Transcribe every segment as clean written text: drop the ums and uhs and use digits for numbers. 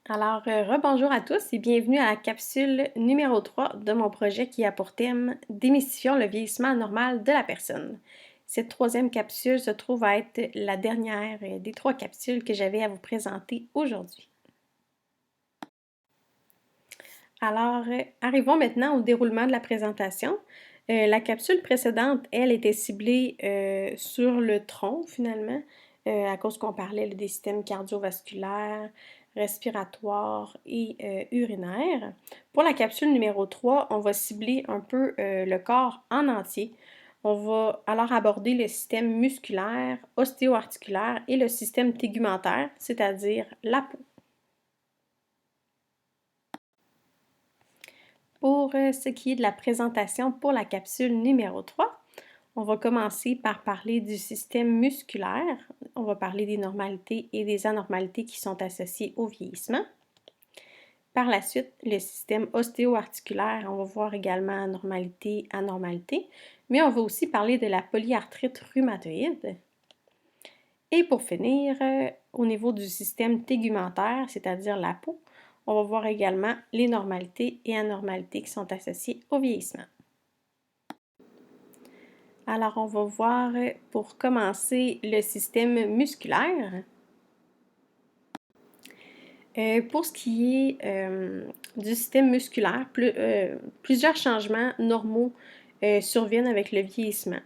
Rebonjour à tous et bienvenue à la capsule numéro 3 de mon projet qui a pour thème Démystifions le vieillissement normal de la personne. Cette troisième capsule se trouve à être la dernière des 3 capsules que j'avais à vous présenter aujourd'hui. Arrivons maintenant au déroulement de la présentation. La capsule précédente, elle, était ciblée sur le tronc finalement, à cause qu'on parlait des systèmes cardiovasculaires, respiratoires et urinaires. Pour la capsule numéro 3, on va cibler un peu le corps en entier. On va alors aborder le système musculaire, ostéo-articulaire et le système tégumentaire, c'est-à-dire la peau. Pour ce qui est de la présentation pour la capsule numéro 3, on va commencer par parler du système musculaire. On va parler des normalités et des anormalités qui sont associées au vieillissement. Par la suite, le système ostéo-articulaire, on va voir également normalité, anormalité, mais on va aussi parler de la polyarthrite rhumatoïde. Et pour finir, au niveau du système tégumentaire, c'est-à-dire la peau, on va voir également les normalités et anormalités qui sont associées au vieillissement. Alors, on va voir pour commencer le système musculaire. Pour ce qui est du système musculaire, plusieurs changements normaux surviennent avec le vieillissement.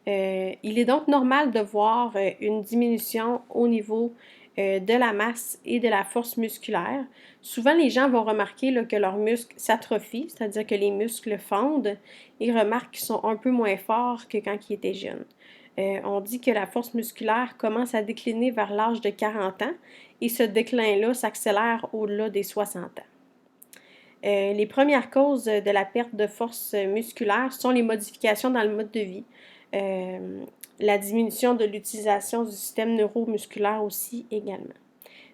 Il est donc normal de voir une diminution au niveau de la masse et de la force musculaire. Souvent, les gens vont remarquer là, que leurs muscles s'atrophient, c'est-à-dire que les muscles fondent et remarquent qu'ils sont un peu moins forts que quand ils étaient jeunes. On dit que la force musculaire commence à décliner vers l'âge de 40 ans et ce déclin-là s'accélère au-delà des 60 ans. Les premières causes de la perte de force musculaire sont les modifications dans le mode de vie, la diminution de l'utilisation du système neuromusculaire aussi également.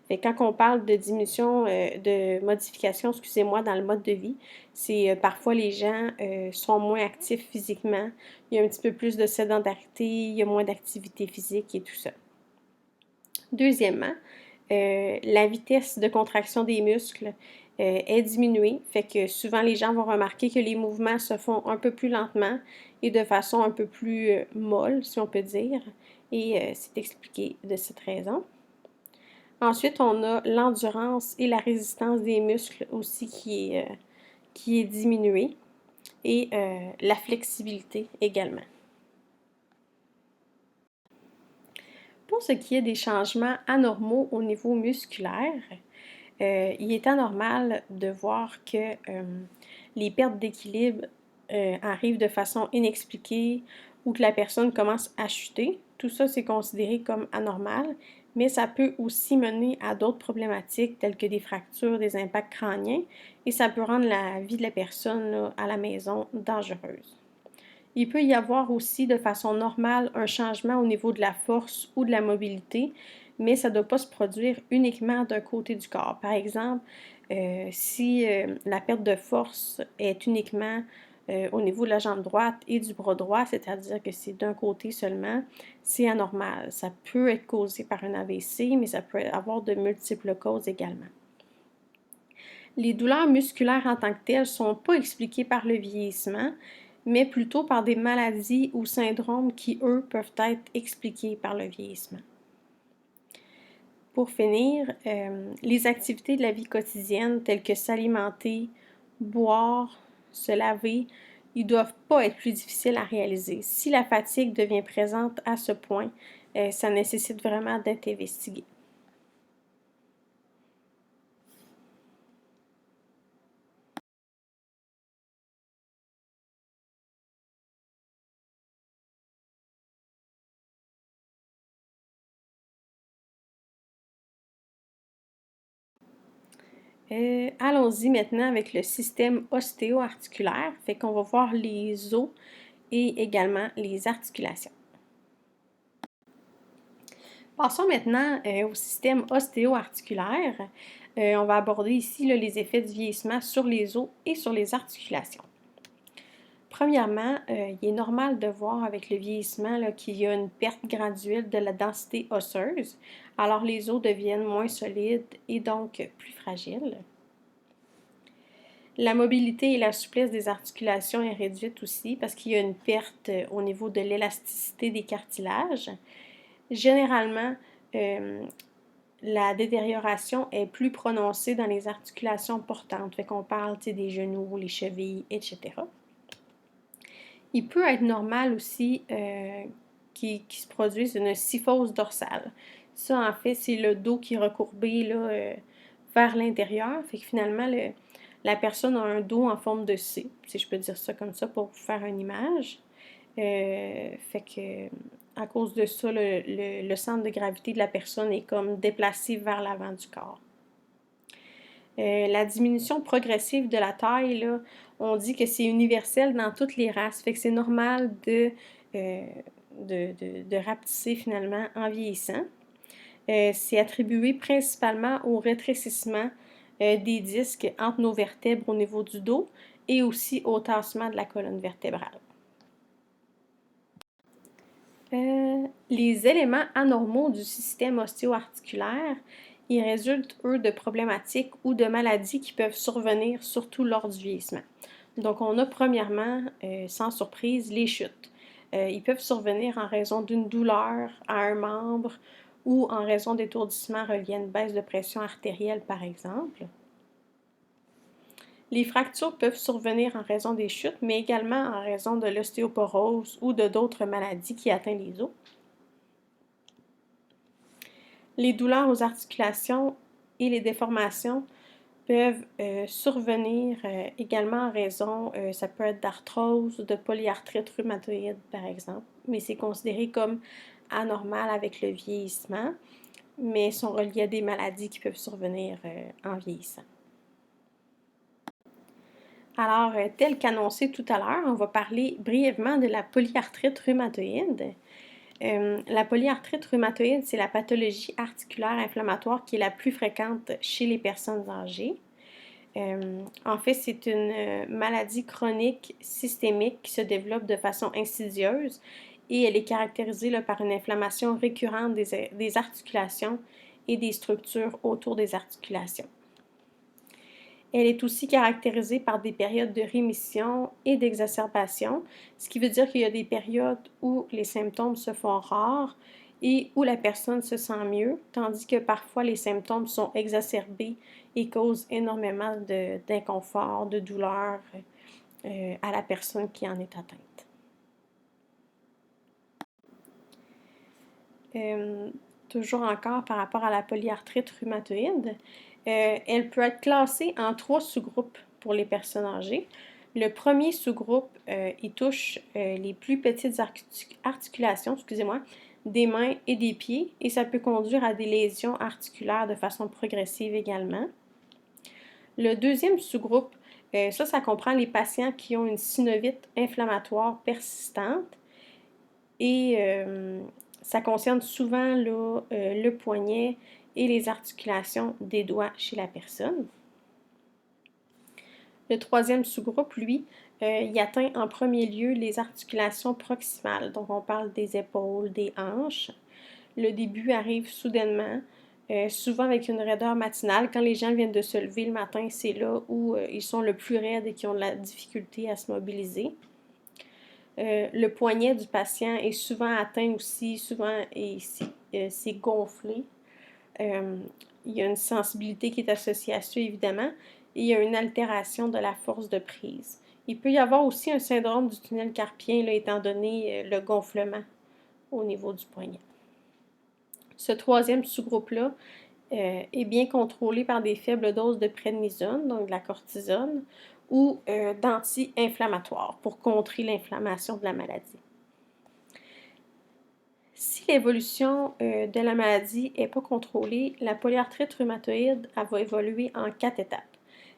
Fait que quand on parle de diminution, de modification, excusez-moi, dans le mode de vie, c'est parfois les gens sont moins actifs physiquement, il y a un petit peu plus de sédentarité, il y a moins d'activité physique et tout ça. Deuxièmement, la vitesse de contraction des muscles est diminuée, fait que souvent les gens vont remarquer que les mouvements se font un peu plus lentement et de façon un peu plus molle, si on peut dire, et c'est expliqué de cette raison. Ensuite, on a l'endurance et la résistance des muscles aussi qui est diminuée et la flexibilité également. Pour ce qui est des changements anormaux au niveau musculaire, il est anormal de voir que les pertes d'équilibre arrivent de façon inexpliquée ou que la personne commence à chuter. Tout ça, c'est considéré comme anormal, mais ça peut aussi mener à d'autres problématiques telles que des fractures, des impacts crâniens, et ça peut rendre la vie de la personne là, à la maison dangereuse. Il peut y avoir aussi de façon normale un changement au niveau de la force ou de la mobilité, mais ça ne doit pas se produire uniquement d'un côté du corps. Par exemple, si la perte de force est uniquement au niveau de la jambe droite et du bras droit, c'est-à-dire que c'est d'un côté seulement, c'est anormal. Ça peut être causé par un AVC, mais ça peut avoir de multiples causes également. Les douleurs musculaires en tant que telles ne sont pas expliquées par le vieillissement, mais plutôt par des maladies ou syndromes qui, eux, peuvent être expliqués par le vieillissement. Pour finir, les activités de la vie quotidienne telles que s'alimenter, boire, se laver, ils ne doivent pas être plus difficiles à réaliser. Si la fatigue devient présente à ce point, ça nécessite vraiment d'être investigué. Allons-y maintenant avec le système ostéo-articulaire. Fait qu'on va voir les os et également les articulations. Passons maintenant au système ostéo-articulaire. On va aborder ici là, les effets du vieillissement sur les os et sur les articulations. Premièrement, il est normal de voir avec le vieillissement là, qu'il y a une perte graduelle de la densité osseuse, alors les os deviennent moins solides et donc plus fragiles. La mobilité et la souplesse des articulations est réduite aussi parce qu'il y a une perte au niveau de l'élasticité des cartilages. Généralement, la détérioration est plus prononcée dans les articulations portantes, fait qu'on parle des genoux, les chevilles, etc. Il peut être normal aussi qu'il se produise une kyphose dorsale. Ça, en fait, c'est le dos qui est recourbé là, vers l'intérieur. Fait que finalement, la personne a un dos en forme de C, si je peux dire ça comme ça pour vous faire une image. Fait que à cause de ça, le centre de gravité de la personne est comme déplacé vers l'avant du corps. La diminution progressive de la taille, là, on dit que c'est universel dans toutes les races, fait que c'est normal de rapetisser finalement en vieillissant. C'est attribué principalement au rétrécissement des disques entre nos vertèbres au niveau du dos et aussi au tassement de la colonne vertébrale. Les éléments anormaux du système ostéo-articulaire, ils résultent, eux, de problématiques ou de maladies qui peuvent survenir surtout lors du vieillissement. Donc, on a premièrement, sans surprise, les chutes. Ils peuvent survenir en raison d'une douleur à un membre ou en raison d'étourdissements reliés à une baisse de pression artérielle, par exemple. Les fractures peuvent survenir en raison des chutes, mais également en raison de l'ostéoporose ou de d'autres maladies qui atteignent les os. Les douleurs aux articulations et les déformations peuvent survenir également en raison, ça peut être d'arthrose, de polyarthrite rhumatoïde par exemple, mais c'est considéré comme anormal avec le vieillissement, mais sont reliés à des maladies qui peuvent survenir en vieillissant. Alors, tel qu'annoncé tout à l'heure, on va parler brièvement de la polyarthrite rhumatoïde. La polyarthrite rhumatoïde, c'est la pathologie articulaire inflammatoire qui est la plus fréquente chez les personnes âgées. En fait, c'est une maladie chronique systémique qui se développe de façon insidieuse et elle est caractérisée là, par une inflammation récurrente des articulations et des structures autour des articulations. Elle est aussi caractérisée par des périodes de rémission et d'exacerbation, ce qui veut dire qu'il y a des périodes où les symptômes se font rares et où la personne se sent mieux, tandis que parfois les symptômes sont exacerbés et causent énormément d'inconfort, de douleur à la personne qui en est atteinte. Toujours encore par rapport à la polyarthrite rhumatoïde, elle peut être classée en 3 sous-groupes pour les personnes âgées. Le premier sous-groupe, il touche les plus petites articulations, des mains et des pieds, et ça peut conduire à des lésions articulaires de façon progressive également. Le deuxième sous-groupe, ça comprend les patients qui ont une synovite inflammatoire persistante et ça concerne souvent là, le poignet et les articulations des doigts chez la personne. Le troisième sous-groupe, lui, il atteint en premier lieu les articulations proximales. Donc, on parle des épaules, des hanches. Le début arrive soudainement, souvent avec une raideur matinale. Quand les gens viennent de se lever le matin, c'est là où ils sont le plus raides et qui ont de la difficulté à se mobiliser. Le poignet du patient est souvent atteint aussi, c'est gonflé. Il y a une sensibilité qui est associée à ça, évidemment, et il y a une altération de la force de prise. Il peut y avoir aussi un syndrome du tunnel carpien, là, étant donné le gonflement au niveau du poignet. Ce troisième sous-groupe-là est bien contrôlé par des faibles doses de prednisone, donc de la cortisone, ou d'anti-inflammatoires pour contrer l'inflammation de la maladie. Si l'évolution de la maladie n'est pas contrôlée, la polyarthrite rhumatoïde elle va évoluer en 4 étapes.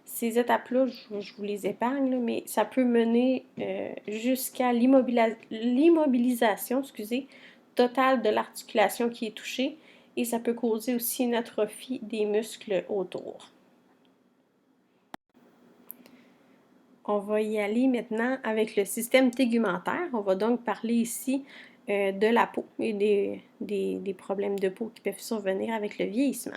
Ces étapes-là, je vous les épargne, là, mais ça peut mener jusqu'à l'immobilisation totale de l'articulation qui est touchée et ça peut causer aussi une atrophie des muscles autour. On va y aller maintenant avec le système tégumentaire. On va donc parler ici de la peau et des problèmes de peau qui peuvent survenir avec le vieillissement.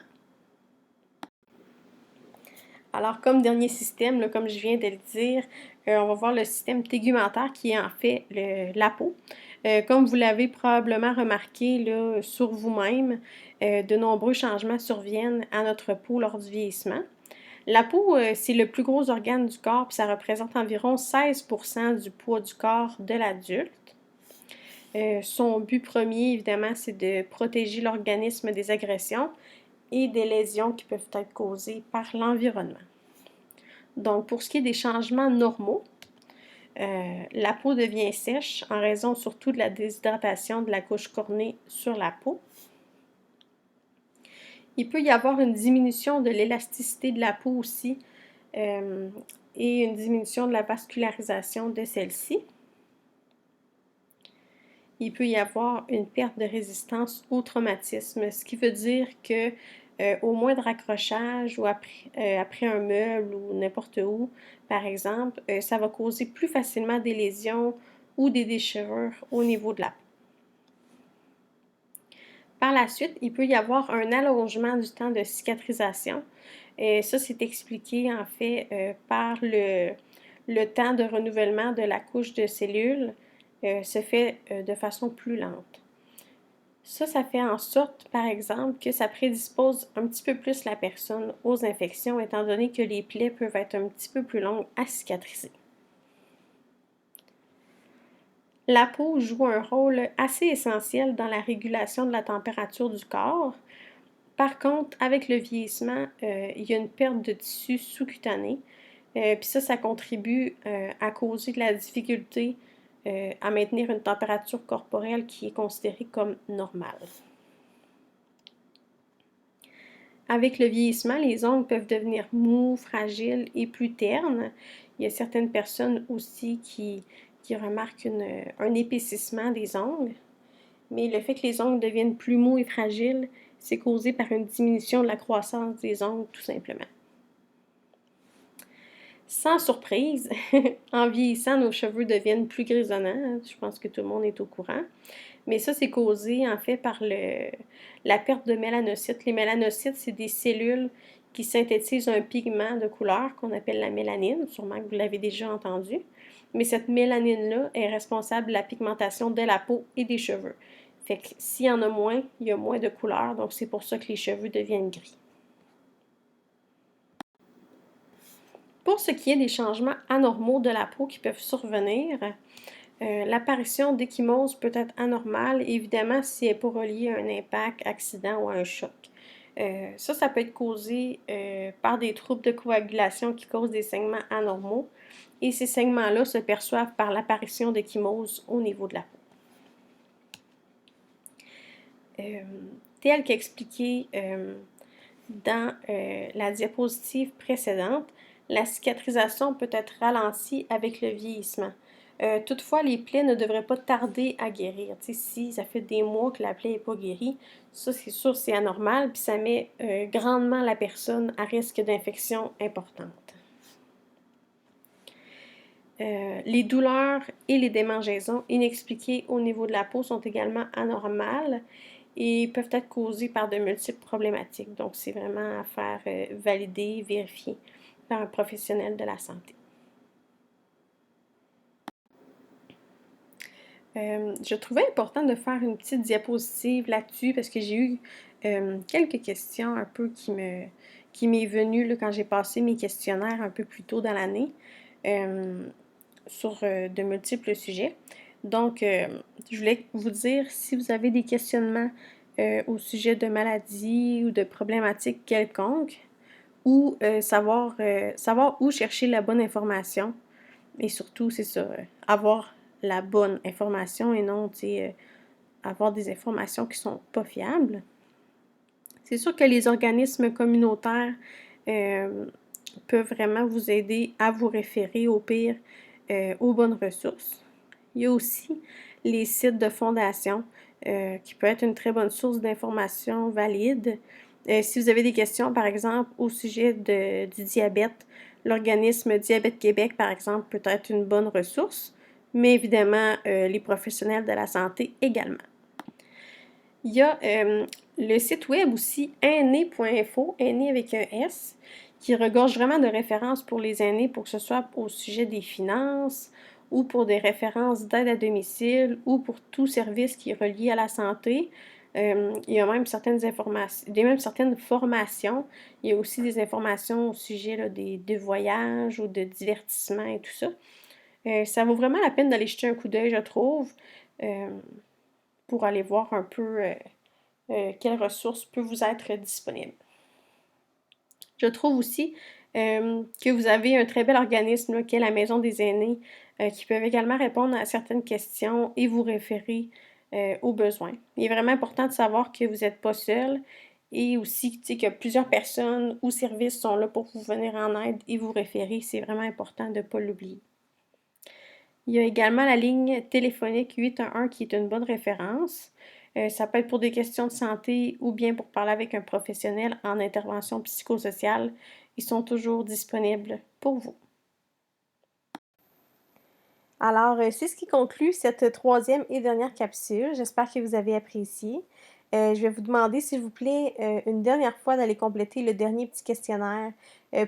Alors, comme dernier système, là, comme je viens de le dire, on va voir le système tégumentaire qui est en fait la peau. Comme vous l'avez probablement remarqué là, sur vous-même, de nombreux changements surviennent à notre peau lors du vieillissement. La peau, c'est le plus gros organe du corps, puis ça représente environ 16% du poids du corps de l'adulte. Son but premier, évidemment, c'est de protéger l'organisme des agressions et des lésions qui peuvent être causées par l'environnement. Donc, pour ce qui est des changements normaux, la peau devient sèche en raison surtout de la déshydratation de la couche cornée sur la peau. Il peut y avoir une diminution de l'élasticité de la peau aussi et une diminution de la vascularisation de celle-ci. Il peut y avoir une perte de résistance au traumatisme, ce qui veut dire que au moindre accrochage ou après un meuble ou n'importe où, par exemple, ça va causer plus facilement des lésions ou des déchirures au niveau de la peau. Par la suite, il peut y avoir un allongement du temps de cicatrisation. Ça, c'est expliqué en fait par le temps de renouvellement de la couche de cellules se fait de façon plus lente. Ça fait en sorte, par exemple, que ça prédispose un petit peu plus la personne aux infections, étant donné que les plaies peuvent être un petit peu plus longues à cicatriser. La peau joue un rôle assez essentiel dans la régulation de la température du corps. Par contre, avec le vieillissement, il y a une perte de tissu sous-cutané. Puis ça contribue à causer de la difficulté à maintenir une température corporelle qui est considérée comme normale. Avec le vieillissement, les ongles peuvent devenir mous, fragiles et plus ternes. Il y a certaines personnes aussi qui remarquent un épaississement des ongles. Mais le fait que les ongles deviennent plus mous et fragiles, c'est causé par une diminution de la croissance des ongles, tout simplement. Sans surprise, en vieillissant, nos cheveux deviennent plus grisonnants. Je pense que tout le monde est au courant. Mais ça, c'est causé en fait par la perte de mélanocytes. Les mélanocytes, c'est des cellules qui synthétisent un pigment de couleur qu'on appelle la mélanine. Sûrement que vous l'avez déjà entendu. Mais cette mélanine-là est responsable de la pigmentation de la peau et des cheveux. Fait que s'il y en a moins, il y a moins de couleur. Donc, c'est pour ça que les cheveux deviennent gris. Pour ce qui est des changements anormaux de la peau qui peuvent survenir, l'apparition d'échymose peut être anormale, évidemment, si elle n'est pas reliée à un impact, accident ou à un choc. Ça peut être causé par des troubles de coagulation qui causent des saignements anormaux. Et ces saignements-là se perçoivent par l'apparition d'échymose au niveau de la peau. Tel qu'expliqué dans la diapositive précédente, la cicatrisation peut être ralentie avec le vieillissement. Toutefois, les plaies ne devraient pas tarder à guérir. T'sais, si ça fait des mois que la plaie n'est pas guérie, ça c'est sûr c'est anormal, puis ça met grandement la personne à risque d'infection importante. Les douleurs et les démangeaisons inexpliquées au niveau de la peau sont également anormales et peuvent être causées par de multiples problématiques. Donc, c'est vraiment à faire valider, vérifier par un professionnel de la santé. Je trouvais important de faire une petite diapositive là-dessus parce que j'ai eu quelques questions un peu qui m'est venue là, quand j'ai passé mes questionnaires un peu plus tôt dans l'année sur de multiples sujets. Donc, je voulais vous dire, si vous avez des questionnements au sujet de maladies ou de problématiques quelconques, ou savoir où chercher la bonne information, et surtout, c'est ça, avoir la bonne information et non, avoir des informations qui sont pas fiables. C'est sûr que les organismes communautaires peuvent vraiment vous aider à vous référer au pire aux bonnes ressources. Il y a aussi les sites de fondation qui peuvent être une très bonne source d'informations valides. Si vous avez des questions, par exemple, au sujet du diabète, L'organisme Diabète Québec, par exemple, peut être une bonne ressource, mais évidemment, les professionnels de la santé également. Il y a le site web aussi, aîné.info, aîné avec un S, qui regorge vraiment de références pour les aînés, pour que ce soit au sujet des finances ou pour des références d'aide à domicile ou pour tout service qui est relié à la santé. Il y a même certaines informations, il y a même certaines formations. Il y a aussi des informations au sujet là, de voyages ou de divertissement et tout ça. Ça vaut vraiment la peine d'aller jeter un coup d'œil, je trouve, euh, pour aller voir un peu quelles ressources peuvent vous être disponibles. Je trouve aussi que vous avez un très bel organisme là, qui est la Maison des aînés, qui peuvent également répondre à certaines questions et vous référer aux besoins. Il est vraiment important de savoir que vous n'êtes pas seul et aussi que plusieurs personnes ou services sont là pour vous venir en aide et vous référer. C'est vraiment important de ne pas l'oublier. Il y a également la ligne téléphonique 811 qui est une bonne référence. Ça peut être pour des questions de santé ou bien pour parler avec un professionnel en intervention psychosociale. Ils sont toujours disponibles pour vous. Alors, c'est ce qui conclut cette troisième et dernière capsule. J'espère que vous avez apprécié. Je vais vous demander, s'il vous plaît, une dernière fois d'aller compléter le dernier petit questionnaire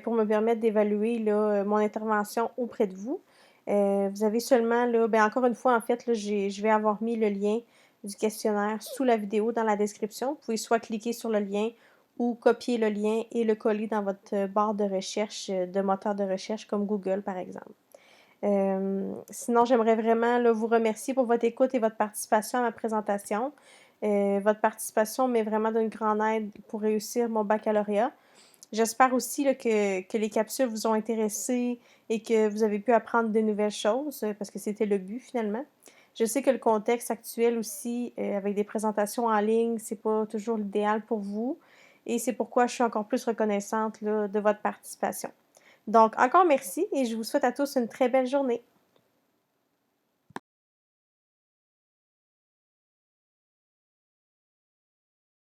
pour me permettre d'évaluer mon intervention auprès de vous. Vous avez seulement, encore une fois, en fait, là, je vais avoir mis le lien du questionnaire sous la vidéo dans la description. Vous pouvez soit cliquer sur le lien ou copier le lien et le coller dans votre barre de recherche de moteur de recherche comme Google, par exemple. Sinon, j'aimerais vraiment là, vous remercier pour votre écoute et votre participation à ma présentation. Votre participation m'est vraiment d'une grande aide pour réussir mon baccalauréat. J'espère aussi là, que les capsules vous ont intéressé et que vous avez pu apprendre de nouvelles choses, parce que c'était le but finalement. Je sais que le contexte actuel aussi, avec des présentations en ligne, c'est pas toujours l'idéal pour vous. Et c'est pourquoi je suis encore plus reconnaissante là, de votre participation. Donc, encore merci et je vous souhaite à tous une très belle journée.